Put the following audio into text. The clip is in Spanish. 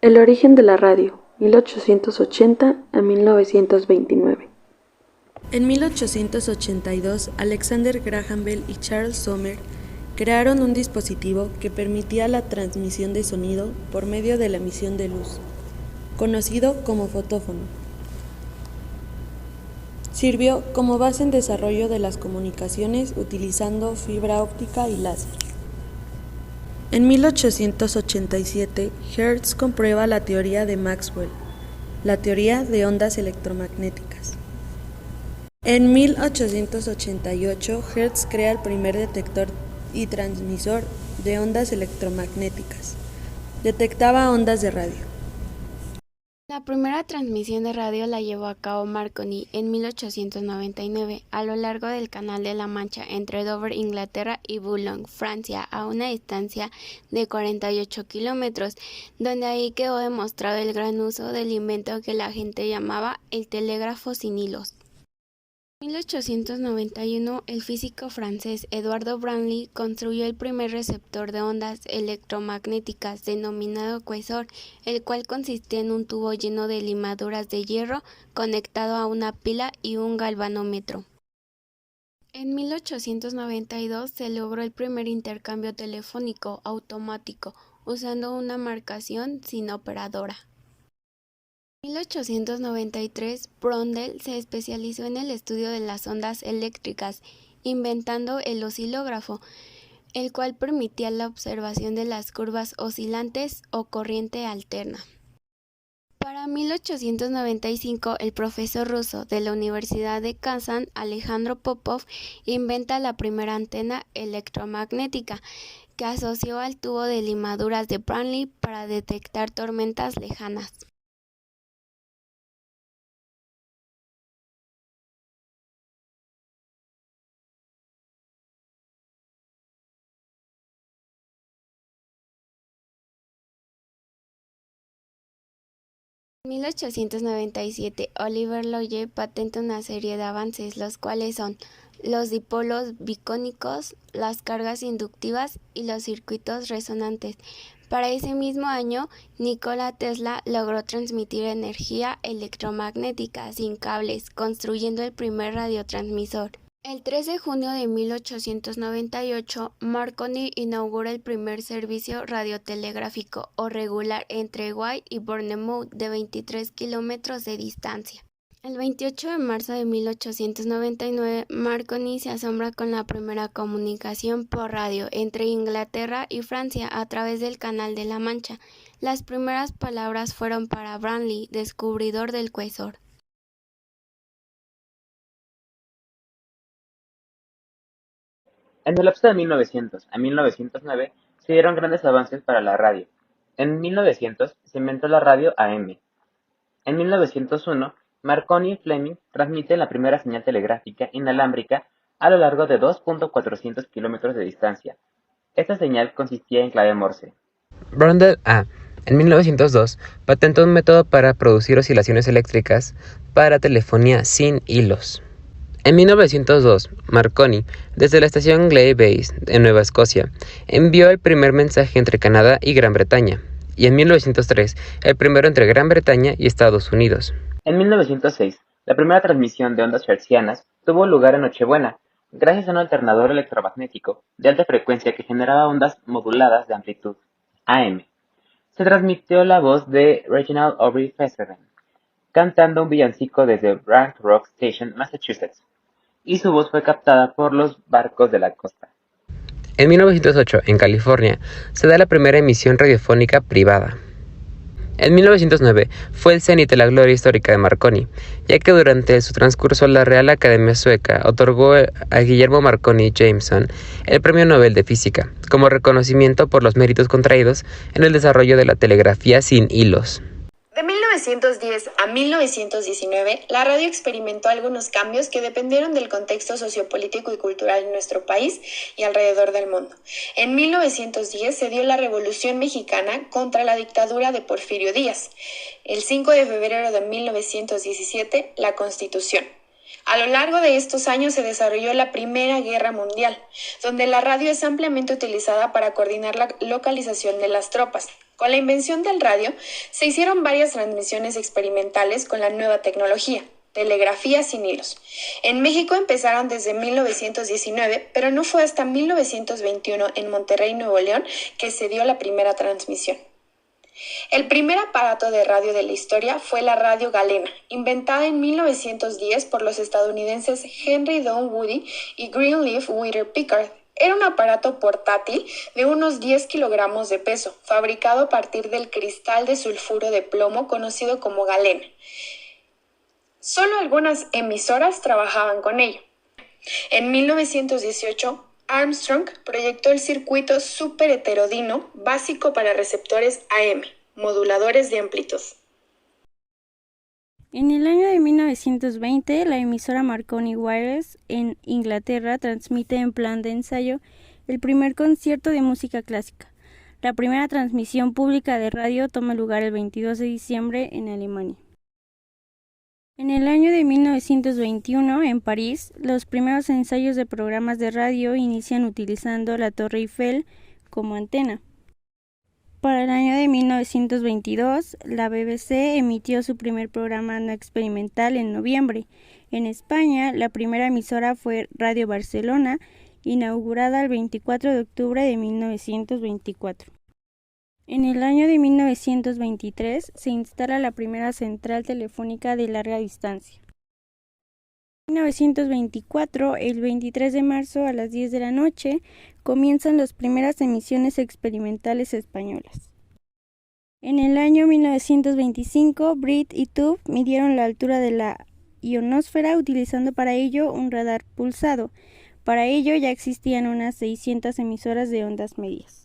El origen de la radio, 1880 a 1929. En 1882, Alexander Graham Bell y Charles Sumner crearon un dispositivo que permitía la transmisión de sonido por medio de la emisión de luz, conocido como fotófono. Sirvió como base en desarrollo de las comunicaciones utilizando fibra óptica y láser. En 1887, Hertz comprueba la teoría de Maxwell, la teoría de ondas electromagnéticas. En 1888, Hertz crea el primer detector y transmisor de ondas electromagnéticas. Detectaba ondas de radio. La primera transmisión de radio la llevó a cabo Marconi en 1899 a lo largo del Canal de la Mancha entre Dover, Inglaterra y Boulogne, Francia, a una distancia de 48 kilómetros, donde ahí quedó demostrado el gran uso del invento que la gente llamaba el telégrafo sin hilos. En 1891, el físico francés Eduardo Branly construyó el primer receptor de ondas electromagnéticas denominado quasar, el cual consistía en un tubo lleno de limaduras de hierro conectado a una pila y un galvanómetro. En 1892 se logró el primer intercambio telefónico automático usando una marcación sin operadora. En 1893, Brundle se especializó en el estudio de las ondas eléctricas, inventando el oscilógrafo, el cual permitía la observación de las curvas oscilantes o corriente alterna. Para 1895, el profesor ruso de la Universidad de Kazán, Alejandro Popov, inventa la primera antena electromagnética, que asoció al tubo de limaduras de Branly para detectar tormentas lejanas. En 1897, Oliver Loye patenta una serie de avances, los cuales son los dipolos bicónicos, las cargas inductivas y los circuitos resonantes. Para ese mismo año, Nikola Tesla logró transmitir energía electromagnética sin cables, construyendo el primer radiotransmisor. El 3 de junio de 1898, Marconi inaugura el primer servicio radiotelegráfico o regular entre White y Bournemouth de 23 kilómetros de distancia. El 28 de marzo de 1899, Marconi se asombra con la primera comunicación por radio entre Inglaterra y Francia a través del Canal de la Mancha. Las primeras palabras fueron para Branly, descubridor del quasar. En el lapso de 1900 a 1909 se dieron grandes avances para la radio. En 1900 se inventó la radio AM. En 1901, Marconi y Fleming transmiten la primera señal telegráfica inalámbrica a lo largo de 2.400 kilómetros de distancia. Esta señal consistía en clave Morse. Brundle A. En 1902 patentó un método para producir oscilaciones eléctricas para telefonía sin hilos. En 1902, Marconi, desde la estación Glebe Base, en Nueva Escocia, envió el primer mensaje entre Canadá y Gran Bretaña, y en 1903, el primero entre Gran Bretaña y Estados Unidos. En 1906, la primera transmisión de ondas hertzianas tuvo lugar en Nochebuena, gracias a un alternador electromagnético de alta frecuencia que generaba ondas moduladas de amplitud, AM. Se transmitió la voz de Reginald Aubrey Fessenden, cantando un villancico desde Brant Rock Station, Massachusetts, y su voz fue captada por los barcos de la costa. En 1908, en California, se da la primera emisión radiofónica privada. En 1909 fue el cenit de la gloria histórica de Marconi, ya que durante su transcurso la Real Academia Sueca otorgó a Guillermo Marconi Jameson el Premio Nobel de Física, como reconocimiento por los méritos contraídos en el desarrollo de la telegrafía sin hilos. De 1910 a 1919, la radio experimentó algunos cambios que dependieron del contexto sociopolítico y cultural en nuestro país y alrededor del mundo. En 1910 se dio la Revolución Mexicana contra la dictadura de Porfirio Díaz. El 5 de febrero de 1917, la Constitución. A lo largo de estos años se desarrolló la Primera Guerra Mundial, donde la radio es ampliamente utilizada para coordinar la localización de las tropas. Con la invención del radio, se hicieron varias transmisiones experimentales con la nueva tecnología, telegrafía sin hilos. En México empezaron desde 1919, pero no fue hasta 1921 en Monterrey, Nuevo León, que se dio la primera transmisión. El primer aparato de radio de la historia fue la radio galena, inventada en 1910 por los estadounidenses Henry Dunwoody y Greenleaf Whittier Pickard. Era un aparato portátil de unos 10 kilogramos de peso, fabricado a partir del cristal de sulfuro de plomo conocido como galena. Solo algunas emisoras trabajaban con ello. En 1918, Armstrong proyectó el circuito superheterodino básico para receptores AM, moduladores de amplitud. En el año de 1920, la emisora Marconi Wireless en Inglaterra transmite en plan de ensayo el primer concierto de música clásica. La primera transmisión pública de radio toma lugar el 22 de diciembre en Alemania. En el año de 1921, en París, los primeros ensayos de programas de radio inician utilizando la Torre Eiffel como antena. Para el año de 1922, la BBC emitió su primer programa no experimental en noviembre. En España, la primera emisora fue Radio Barcelona, inaugurada el 24 de octubre de 1924. En el año de 1923 se instala la primera central telefónica de larga distancia. En 1924, el 23 de marzo a las 10 de la noche, comienzan las primeras emisiones experimentales españolas. En el año 1925, Brit y Tuve midieron la altura de la ionosfera utilizando para ello un radar pulsado. Para ello ya existían unas 600 emisoras de ondas medias.